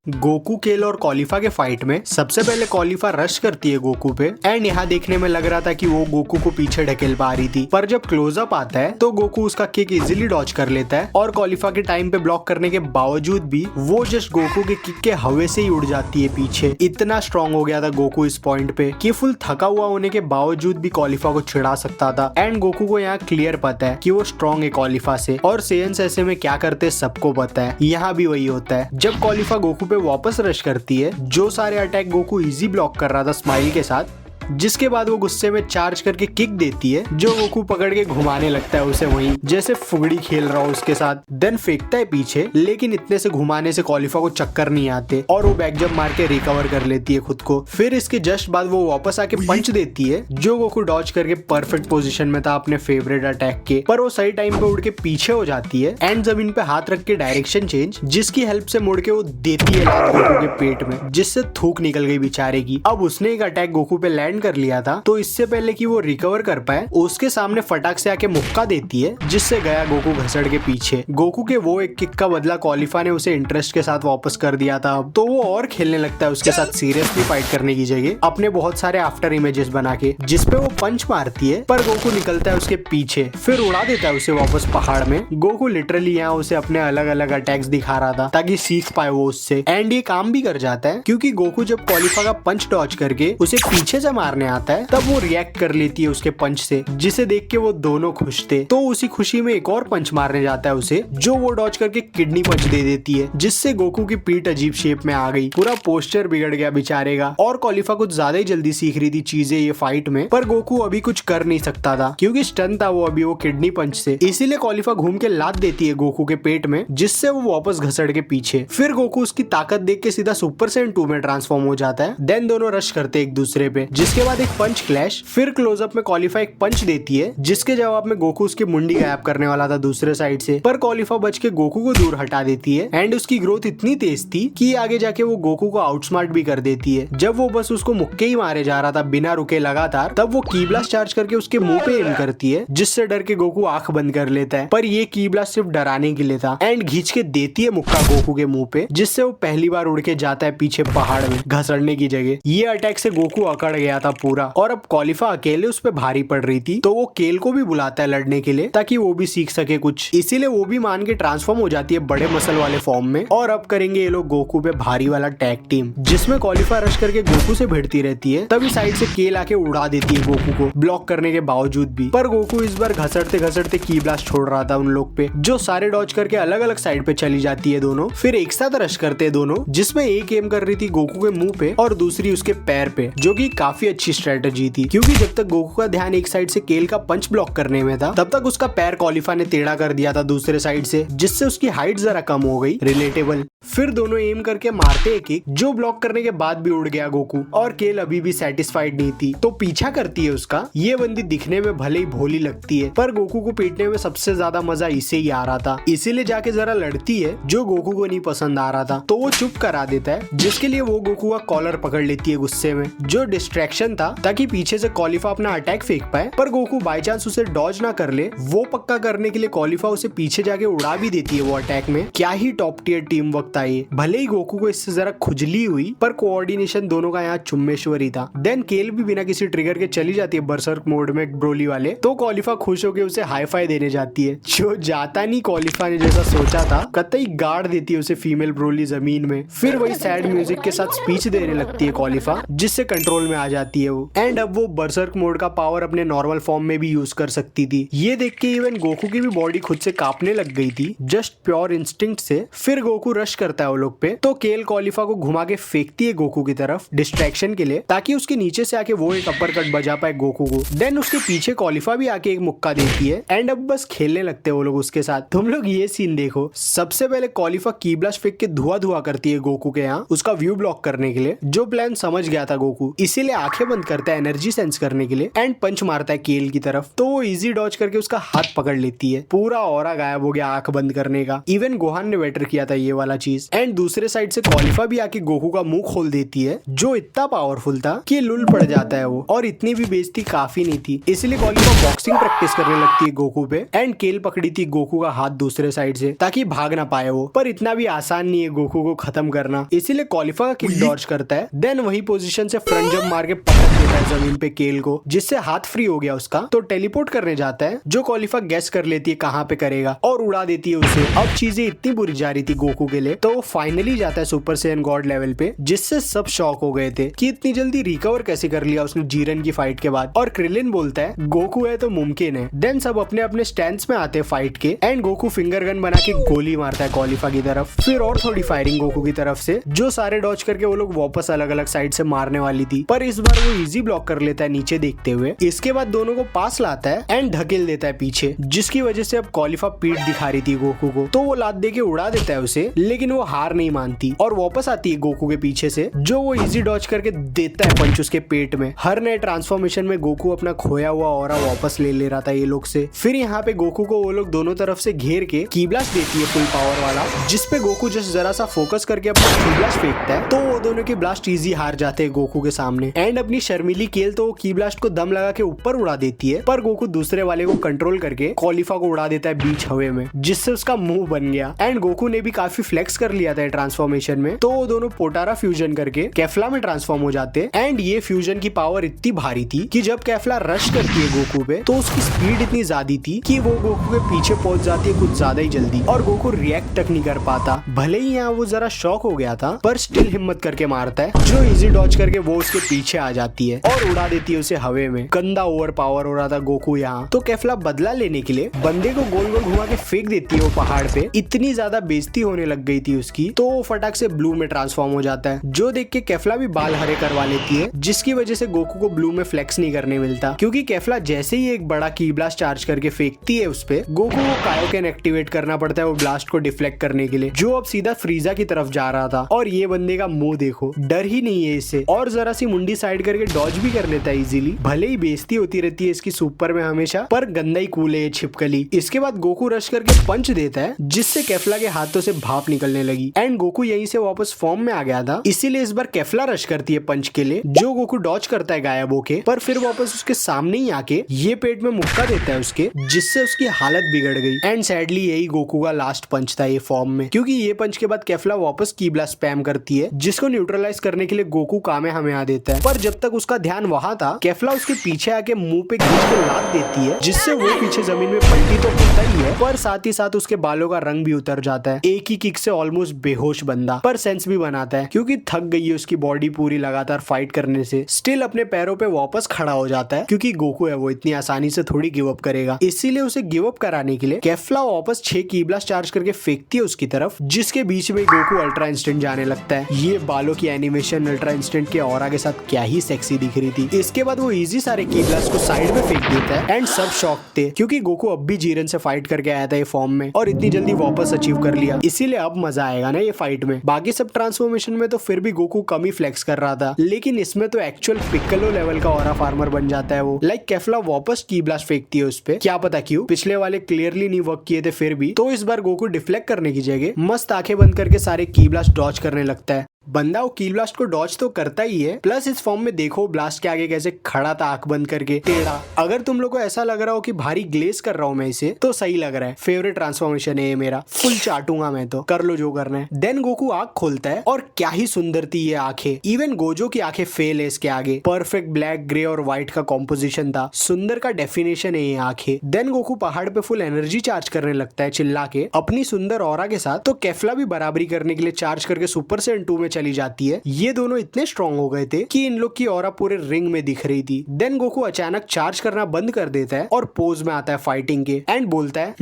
Goku, केल और कॉलिफा के फाइट में सबसे पहले कॉलिफा रश करती है गोकू पे एंड यहाँ देखने में लग रहा था कि वो गोकू को पीछे ढकेल पा रही थी, पर जब क्लोजअप आता है तो गोकू उसका किक इजीली डॉज कर लेता है और कॉलिफा के टाइम पे ब्लॉक करने के बावजूद भी वो जस्ट गोकू के किक के हवा से ही उड़ जाती है पीछे। इतना स्ट्रॉन्ग हो गया था गोकू इस पॉइंट पे कि फुल थका हुआ होने के बावजूद भी कॉलिफा को चिढ़ा सकता था एंड गोकू को यहाँ क्लियर पता है कि वो स्ट्रॉन्ग है कॉलिफा से और सेयन्स ऐसे में क्या करते सबको पता है। यहाँ भी वही होता है, जब कॉलिफा गोकू पे वापस रश करती है, जो सारे अटैक गोकू इजी ब्लॉक कर रहा था स्माइल के साथ, जिसके बाद वो गुस्से में चार्ज करके किक देती है जो गोकू पकड़ के घुमाने लगता है उसे वहीं जैसे फुगड़ी खेल रहा हो उसके साथ। देन फेंकता है पीछे, लेकिन इतने से घुमाने से कॉलिफा को चक्कर नहीं आते और वो बैक जंप मार के रिकवर कर लेती है खुद को। फिर इसके जस्ट बाद वो वापस आके पंच देती है जो गोकू डॉज करके परफेक्ट पोजीशन में था अपने फेवरेट अटैक के, पर वो सही टाइम पे उड़ के पीछे हो जाती है एंड जमीन पे हाथ रख के डायरेक्शन चेंज, जिसकी हेल्प से मुड़ के वो देती है लात गोकू के पेट में, जिससे थूक निकल गई बेचारे की। अब उसने एक अटैक गोकू पे लैंड कर लिया था, तो इससे पहले कि वो रिकवर कर पाए उसके सामने फटाक से आके मुक्का देती है, जिससे गया गोकू घसड़ के पीछे। गोकू के वो एक किक का बदला कॉलिफा ने उसे इंटरेस्ट के साथ वापस कर दिया था, तो वो और खेलने लगता है उसके साथ सीरियसली फाइट करने की जगह अपने बहुत सारे आफ्टर इमेजेस बना के, जिसपे वो पंच मारती है पर गोकू निकलता है उसके पीछे, फिर उड़ा देता है उसे वापस पहाड़ में। गोकू लिटरली यहाँ उसे अपने अलग अलग अटैक्स दिखा रहा था ताकि सीख पाए वो उससे, एंड ये काम भी कर जाता है क्योंकि गोकू जब कॉलिफा का पंच डॉज करके उसे पीछे से मारने आता है तब वो रिएक्ट कर लेती है उसके पंच से, जिसे देख के वो दोनों खुश थे। तो उसी खुशी में एक और पंच मारने जाता है उसे, जो वो डॉज करके किडनी पंच दे देती है, जिससे गोकू की पीठ अजीब शेप में आ गई, पूरा पोस्चर बिगड़ गया बेचारे का। और कॉलिफा कुछ ज्यादा ही जल्दी सीख रही थी चीजें ये फाइट में, पर गोकू अभी कुछ कर नहीं सकता था क्योंकि स्टन था वो अभी वो किडनी पंच से, इसीलिए कॉलिफा घूम के लात देती है गोकू के पेट में, जिससे वो वापस घसड़ के पीछे। फिर गोकू उसकी ताकत देख के सीधा सुपर सैयन 2 में ट्रांसफॉर्म हो जाता है। देन दोनों रश करते एक दूसरे पे, जिसके बाद एक पंच क्लैश। फिर क्लोजअप में कॉलिफा एक पंच देती है, जिसके जवाब में गोकू उसकी मुंडी गायब करने वाला था दूसरे साइड से, पर कॉलिफा बच के गोकू को दूर हटा देती है एंड उसकी ग्रोथ इतनी तेज थी कि आगे जाके वो गोकू को आउटस्मार्ट भी कर देती है। जब वो बस उसको मुक्के ही मारे जा रहा था बिना रुके लगातार, तब वो की ब्लास्ट चार्ज करके उसके मुंह पे एम करती है, जिससे डर के गोकू आंख बंद कर लेता है, पर ये की ब्लास्ट सिर्फ डराने के लिए था एंड खींच के देती है मुक्का गोकू के मुंह पे, जिससे वो पहली बार उड़ के जाता है पीछे पहाड़ में घसड़ने की जगह। ये अटैक से गोकू अकड़ गया था पूरा और अब कॉलिफा अकेले उस पे भारी पड़ रही थी, तो वो केल को भी बुलाता है लड़ने के लिए ताकि वो भी सीख सके कुछ, इसीलिए वो भी मान के ट्रांसफॉर्म हो जाती है बड़े मसल वाले फॉर्म में। और अब करेंगे ये लोग गोकू पे भारी वाला टैग टीम, जिसमें कॉलिफा रश करके गोकू से भिड़ती रहती है, तभी साइड से केल आके उड़ा देती है गोकू को ब्लॉक करने के बावजूद भी, पर गोकू इस बार घसड़ते घसड़ते की ब्लास्ट छोड़ रहा था उन लोग पे, जो सारे डॉज करके अलग अलग साइड पे चली जाती है दोनों। फिर एक साथ रश करते हैं दोनों, जिसमें एक एम कर रही थी गोकू के मुंह पे और दूसरी उसके पैर पे, जो कि काफी अच्छी स्ट्रेटेजी थी क्योंकि जब तक गोकू का ध्यान एक साइड से केल का पंच ब्लॉक करने में था, तब तक उसका पैर कॉलिफा ने टेढ़ा कर दिया था दूसरे साइड से, जिससे उसकी हाइट जरा कम हो गई, रिलेटेबल। फिर दोनों एम करके मारते एक एक, जो ब्लॉक करने के बाद भी उड़ गया गोकू, और केल अभी भी सेटिस्फाइड नहीं थी, तो पीछा करती है उसका। ये बंदी दिखने में भले ही भोली लगती है, पर गोकू को पीटने में सबसे ज्यादा मजा इसे ही आ रहा था, इसीलिए जाके जरा लड़ती है, जो गोकू को नहीं पसंद आ रहा था, तो वो चुप करा देता है, जिसके लिए वो गोकू का कॉलर पकड़ लेती है गुस्से में, जो डिस्ट्रैक्शन था ताकि पीछे से कॉलिफा अपना अटैक फेंक पाए, पर गोकू बाय चांस उसे डॉज ना कर ले, वो पक्का करने के लिए कॉलिफा उसे पीछे जाके उड़ा भी देती है वो अटैक में। क्या ही टॉप टियर टीम वर्क था ये। भले ही गोकू को इससे जरा खुजली हुई, पर कोऑर्डिनेशन दोनों का यहाँ चुम्मेश्वरी था। देन केल भी बिना किसी ट्रिगर के चली जाती है बरसर्क मोड में ब्रोली वाले, तो कॉलिफा खुश होकर उसे हाई फाई देने जाती है, जो जाता नहीं कॉलिफा ने जैसा सोचा था, कतई गाड़ देती है उसे फीमेल ब्रोली जमीन में। फिर वही सैड म्यूजिक के साथ स्पीच देने लगती है कॉलिफा, जिससे कंट्रोल में आ जाती है वो, एंड अब वो बरसर्क मोड का पावर अपने नॉर्मल फॉर्म में भी यूज कर सकती थी। ये देख के इवन गोकू की भी बॉडी खुद से कांपने लग गई थी, जस्ट प्योर इंस्टिंक्ट से। फिर गोकू रश करता है वो लोग पे, तो केल कॉलिफा को घुमा के फेंकती है गोकू की तरफ डिस्ट्रैक्शन के लिए, ताकि उसके नीचे से आके वो एक अपर कट बजा पाए गोकू को। देन उसके पीछे कॉलिफा भी आके एक मुक्का देती है एंड अब बस खेलने लगते हैं वो लोग उसके साथ। तुम लोग ये सीन देखो, सबसे पहले कॉलिफा की ब्लास्ट फेंक के धुआं धुआं करती है गोकू के यहाँ उसका व्यू ब्लॉक करने के लिए, जो प्लान समझ गया था गोकू, इसीलिए आंखें आंखें बंद करता है एनर्जी सेंस करने के लिए एंड पंच मारता है केल की तरफ। तो वो इजी डॉज करके उसका हाथ पकड़ लेती है। पूरा ऑरा गायब हो गया आंख बंद करने का। इवन गोहान ने बेटर किया था ये वाला चीज। एंड दूसरे साइड से कॉलिफा भी आके गोकू का मुंह खोल देती है, जो इतना पावरफुल था कि लुल पड़ जाता है वो। और इतनी भी बेइज्जती काफी नहीं थी, इसलिए कॉलिफा बॉक्सिंग प्रैक्टिस करने लगती है गोकू पे एंड केल पकड़ी थी गोकू का हाथ दूसरे साइड से ताकि भाग ना पाए वो। पर इतना भी आसान नहीं है गोकू को खत्म करना, इसीलिए कॉलिफा का किक डॉज करता है। देन वही पोजीशन से फ्रंट जंप मार के पटक देता है जमीन पे केल को, जिससे हाथ फ्री हो गया उसका। तो टेलीपोर्ट करने जाता है, जो कॉलिफा गेस कर लेती है कहाँ पे करेगा और उड़ा देती है उसे। अब चीजें इतनी बुरी जा रही थी गोकू के लिए, तो वो फाइनली जाता है सुपर सैयन गॉड लेवल पे, जिससे सब शॉक हो गए थे कि इतनी जल्दी रिकवर कैसे कर लिया उसने जीरन की फाइट के बाद। और क्रिलिन बोलता है गोकू है तो मुमकिन है। देन सब अपने अपने स्टैंड में आते हैं फाइट के एंड गोकू फिंगर गन बना के गोली मारता है कॉलिफा की तरफ। फिर और थोड़ी फायरिंग गोकू की तरफ से, जो सारे डॉज करके वो लोग वापस अलग अलग साइड से मारने वाली थी, पर इस बार वो इजी ब्लॉक कर लेता है नीचे देखते हुए। इसके बाद दोनों को पास लाता है एंड ढकेल देता है पीछे, जिसकी वजह से अब कॉलिफा पीठ दिखा रही थी गोकू को। तो वो लात दे के उड़ा देता है उसे, लेकिन वो हार नहीं मानती और वापस आती है गोकू के पीछे से, जो वो इजी डॉज करके देता है पंच उसके पेट में। हर नए ट्रांसफॉर्मेशन में गोकू अपना खोया हुआ ऑरा वापस ले रहा था ये लोग से। फिर यहाँ पे गोकू को वो लोग दोनों तरफ से घेर के की ब्लास्ट देती है फुल पावर वाला, जिसपे गोकू जस्ट जरा सा फोकस करके अपना की ब्लास्ट फेंकता है। तो वो दोनों की ब्लास्ट इजी हार जाते हैं गोकू के सामने। एंड अपनी शर्मीली केल तो वो की ब्लास्ट को दम लगा के ऊपर उड़ा देती है, पर गोकू दूसरे वाले को कंट्रोल करके कॉलिफा को उड़ा देता है बीच हवे में, जिससे उसका मुंह बन गया। एंड गोकू ने भी काफी फ्लेक्स कर लिया था ट्रांसफॉर्मेशन में, तो वो दोनों पोटारा फ्यूजन करके कैफ्ला में ट्रांसफॉर्म हो जाते। एंड ये फ्यूजन की पावर इतनी भारी थी कि जब कैफ्ला रश करती है गोकू पे, तो उसकी स्पीड इतनी ज्यादा थी कि वो गोकू के पीछे पहुंच जाती है कुछ ज्यादा ही जल्दी, और गोकू रिएक्ट तक नहीं कर पाता। भले ही यहाँ वो जरा शॉक हो गया था, पर स्टिल हिम्मत करके मारता है, जो इजी डॉज करके वो उसके पीछे आ जाती है और उड़ा देती है उसे हवे में। गंदा ओवर पावर हो रहा था गोकू यहाँ। तो कैफ्ला बदला लेने के लिए बंदे को गोल गोल घुमा के फेंक देती है वो पहाड़ पे। इतनी ज्यादा बेइज्जती होने लग गई थी उसकी, तो वो फटाक से ब्लू में ट्रांसफॉर्म हो जाता है, जो देख के कैफ्ला भी बाल हरे करवा लेती है, जिसकी वजह से गोकू को ब्लू में फ्लेक्स नहीं करने मिलता, क्योंकि कैफ्ला जैसे ही एक बड़ा की ब्लास्ट चार्ज करके फेंकती है उस पे, गोकू को कायोकेन एक्टिवेट करना पड़ता है वो ब्लास्ट को डिफ्लेक्ट करने के लिए, जो अब सीधा फ्रीजा की तरफ जा रहा था। और ये बंदे का मुंह देखो, डर ही नहीं है इससे, और जरा सी मुंडी साइड करके डॉज भी कर लेता है इजीली। भले ही बेइज्जती होती रहती है इसकी सुपर में हमेशा, पर गंदा ही कूल है ये छिपकली। इसके बाद गोकू रश करके पंच देता है, जिससे कैफ्ला के हाथों से भाप निकलने लगी। एंड गोकू यहीं से वापस फॉर्म में आ गया था, इसीलिए इस बार कैफ्ला रश करती है पंच के लिए, जो गोकू डॉज करता है गायब होके, पर फिर वापस उसके सामने ही आके ये पेट में मुक्का देता है उसके, जिससे उसकी हालत बिगड़ गई। एंड सैडली यही गोकू का लास्ट पंच था ये फॉर्म में, क्योंकि ये पंच के बाद कैफ्ला वापस की ब्लास्ट स्पैम करती है, जिसको न्यूट्रलाइज करने के लिए गोकू कामेहामेहा देता है। पर जब तक उसका ध्यान वहां था, कैफ्ला उसके पीछे आके मुंह पे खींच के लात देती है, जिससे वो पीछे जमीन में पलटी तो होता ही है, पर साथ ही साथ उसके बालों का रंग भी उतर जाता है। एक ही किक से ऑलमोस्ट बेहोश बंदा, पर सेंस भी बनाता है, क्योंकि थक गई है उसकी बॉडी पूरी लगातार फाइट करने से। स्टिल अपने पैरों पे वापस खड़ा हो जाता है, क्योंकि गोकू है वो इतनी आसानी से थोड़ी गिव अप करेगा। इसीलिए उसे गिव अप कराने के लिए कैफ्ला वापस 6 की ब्लास्ट चार्ज करके फेंकती है उसकी तरफ, जिसके बीच में गोकू अल्ट्रा इंस्टेंट जाने लगता है। ये बालों की एनिमेशन अल्ट्रा इंस्टेंट के ऑरा के साथ क्या ही सेक्सी दिख रही थी। इसके बाद वो इजी सारे की ब्लास्ट को साइड में फेंक देता है एंड सब शॉक थे, क्योंकि गोकू अब भी जीरन से फाइट करके आया था ये फॉर्म में, और इतनी जल्दी वापस अचीव कर लिया। इसीलिए अब मजा आएगा ना ये फाइट में। बाकी सब ट्रांसफॉर्मेशन में तो फिर भी गोकू कम ही फ्लेक्स कर रहा था, लेकिन इसमें तो एक्चुअल पिक्कोलो लेवल का ऑरा फार्मर बन जाता है वो। लाइक कैफ्ला वापस की ब्लास्ट फेंकती है उस पे, क्या पता क्यों, पिछले वाले क्लियरली नहीं वर्क किए थे फिर भी। तो इस बार गोकू डिफ्लेक्ट करने की जगह मस्त आंखें बंद करके सारे की ब्लास्ट डॉज करने लगता है। बंदा वो की ब्लास्ट को डॉज तो करता ही है, प्लस इस फॉर्म में देखो ब्लास्ट के आगे कैसे खड़ा था आंख बंद करके टेढ़ा। अगर तुम लोग को ऐसा लग रहा हो कि भारी ग्लेज कर रहा हूं मैं इसे, तो सही लग रहा है। फेवरेट ट्रांसफॉर्मेशन है ये मेरा, फुल चाटूंगा मैं तो, कर लो जो करना है। देन गोकू आंख खोलता है और क्या ही सुंदर थी ये आंखें। इवन गोजो की आंखें फेल है इसके आगे। परफेक्ट ब्लैक, ग्रे और व्हाइट का कॉम्पोजिशन था, सुंदर का डेफिनेशन है ये आंखें। देन गोकू पहाड़ पे फुल एनर्जी चार्ज करने लगता है चिल्ला के अपनी सुंदर ऑरा के साथ। तो कैफ्ला भी बराबरी करने के लिए चार्ज करके सुपर सैयन 2 में चली जाती है। ये दोनों इतने स्ट्रॉन्ग हो गए थे कि इन लोग की ऑरा पूरे रिंग में दिख रही थी। देन गोकू अचानक चार्ज करना बंद कर देता है और पोज में आता है फाइटिंग के एंड बोलता है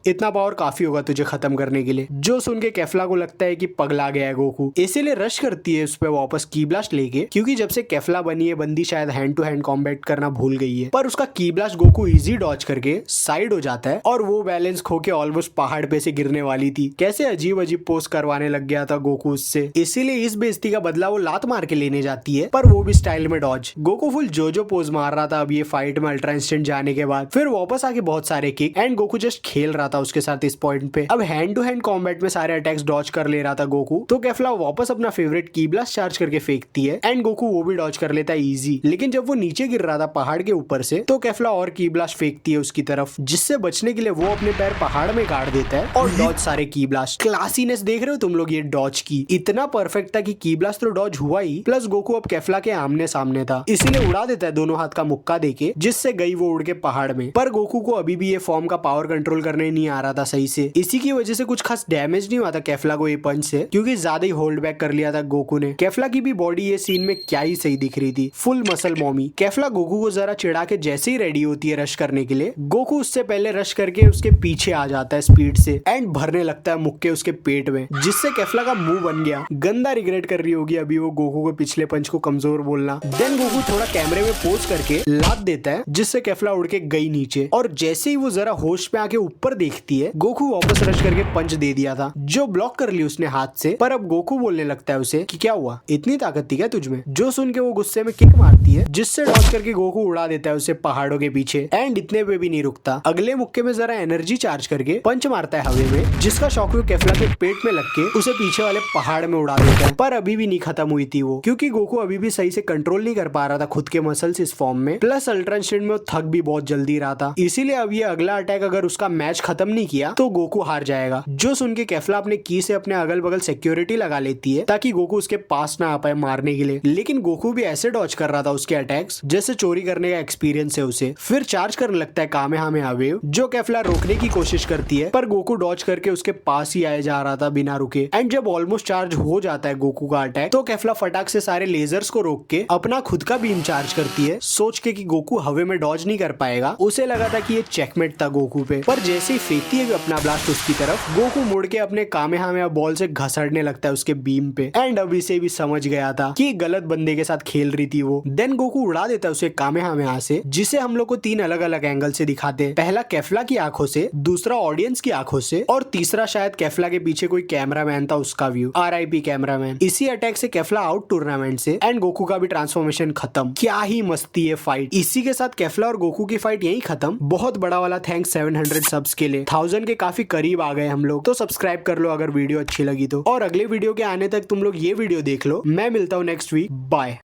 इतना पावर काफी होगा तुझे खत्म करने के लिए। जो सुन के केफला को लगता है कि पगला गया है गोकू, इसीलिए रश करती है उस पे वापस की ब्लास्ट लेके, क्योंकि जब से केफला बनी है बंदी शायद हैंड टू हैंड कॉम्बैट करना भूल गई है। पर उसका की ब्लास्ट गोकू इजी डॉज करके साइड हो जाता है और वो बैलेंस खो के ऑलमोस्ट पहाड़ पे से गिरने वाली थी। कैसे अजीब अजीब पोज करवाने लग गया था गोकू उससे, इसीलिए इस बेइज्जती का बदला वो लात मार के लेने जाती है, पर वो भी स्टाइल में डॉज। गोकू फुल जो पोज मार रहा था अब ये फाइट में अल्ट्रा इंस्टेंट जाने के बाद, फिर वापस आके बहुत सारे किक, एंड गोकू जस्ट खेल रहा था उसके साथ इस पॉइंट पे। अब हैंड टू हैंड कॉम्बैट में सारे अटैक्स डॉज कर ले रहा था गोकू, तो केफला वापस अपना फेवरेट की ब्लास्ट चार्ज करके फेंकती है एंड गोकू वो भी डॉज कर लेता है इजी। लेकिन जब वो नीचे गिर रहा था पहाड़ के ऊपर से, तो केफला और की ब्लास्ट फेंकती है उसकी तरफ, जिससे बचने के लिए वो अपने पैर पहाड़ में गाड़ देता है और डॉज सारे की ब्लास्ट। क्लासीनेस देख रहे हो तुम लोग, ये डॉज की इतना परफेक्ट था कि की ब्लास्ट तो डॉज हुआ ही, प्लस गोकू अब केफला के आमने सामने था, इसीलिए उड़ा देता है दोनों हाथ का मुक्का देके, जिससे गई वो उड़ के पहाड़ में। पर गोकू को अभी भी ये फॉर्म का पावर कंट्रोल करने नहीं आ रहा था सही से, इसी की वजह से कुछ खास डैमेज नहीं हुआ था केफला को ये पंच से, क्योंकि ज्यादा ही होल्ड बैक कर लिया था गोकू ने। केफला की भी बॉडी ये सीन में क्या ही सही दिख रही थी, फुल मसल मॉमी। केफला गोकू को जरा चिढ़ा के जैसे ही रेडी होती है रश करने के लिए, गोकू उससे पहले रश करके उसके पीछे आ जाता है स्पीड से एंड भरने लगता है मुक्के उसके पेट में, जिससे केफला का मुंह बन गया। गंदा रिग्रेट कर रही होगी अभी वो गोकू को पिछले पंच को कमजोर बोलना। देन गोकू थोड़ा कैमरे में पोज करके लात देता है, जिससे केफला उड़ के गई नीचे, और जैसे ही वो जरा होश पे आके ऊपर देखती है, गोकू वापस रश करके पंच दे दिया था जो ब्लॉक कर ली उसने हाथ से। पर अब गोकू बोलने लगता है उसे कि क्या हुआ, इतनी ताकत थी क्या तुझमें? जो सुन के वो गुस्से में किक मारती है, जिससे डॉज करके गोकू उड़ा देता है उसे पहाड़ों के पीछे, एंड इतने पे भी नहीं रुकता। अगले मुक्के में जरा एनर्जी चार्ज करके पंच मारता है हवे में, जिसका शॉकवेव केफला के पेट में लग के उसे पीछे वाले पहाड़ में उड़ा देता है। पर अभी भी नहीं खत्म हुई थी वो, क्योंकि गोकू अभी भी सही से कंट्रोल नहीं कर पा रहा था खुद के मसल्स इस फॉर्म में, प्लस अल्ट्रा इंस्टेंट में वो थक भी बहुत जल्दी रहा था। इसीलिए अब ये अगला अटैक अगर उसका मैच खत्म नहीं किया तो गोकू हार जाएगा। जो सुन के केफला अपने की से अपने अगल बगल सिक्योरिटी लगा लेती है ताकि गोकू उसके पास ना आ पाए मारने के लिए, लेकिन गोकू भी ऐसे डॉज कर रहा था उसके अटैक्स जैसे चोरी करने का एक्सपीरियंस है उसे। फिर चार्ज करने लगता है कामेहामेहा वेव, जो केफला रोकने की कोशिश करती है, पर गोकू डॉज करके उसके पास ही आया जा रहा था बिना रुके। एंड जब ऑलमोस्ट चार्ज हो जाता है गोकू का अटैक, तो केफला फटाक से सारे लेजर्स को रोक के अपना खुद का बीम चार्ज करती है, सोच के कि गोकू हवे में डॉज नहीं कर पाएगा। उसे लगा था कि ये चेकमेट था गोकू पे, पर जैसे ही फेंकती है अपना ब्लास्ट उसकी तरफ, गोकू मुड़ के अपने कामेहामेहा बॉल से घसड़ने लगता है उसके बीम पे। एंड अब इसे भी समझ गया था कि गलत बंदे के साथ खेल रही थी वो। देन गोकू उड़ा देता है उसे कामेहामेहा से, जिसे हम लोग को 3 अलग अलग एंगल से दिखाते हैं। पहला केफला की आंखों से, दूसरा ऑडियंस की आंखों से, और तीसरा शायद केफला के पीछे कोई कैमरामैन था उसका व्यू। RIP cameraman. इसी अटैक से केफला आउट टूर्नामेंट से, एंड गोकू का भी ट्रांसफॉर्मेशन खत्म। क्या ही मस्ती है फाइट। इसी के साथ केफला और गोकू की फाइट यही खत्म। बहुत बड़ा वाला थैंक्स 700 सब्स के लिए। 1000 के काफी करीब आ गए हम लोग, तो सब्सक्राइब कर लो अगर वीडियो अच्छी लगी तो, और अगले वीडियो के आने तक तुम लोग ये वीडियो देख लो। मैं मिलता हूँ next week. Bye.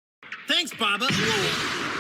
Thanks, Baba.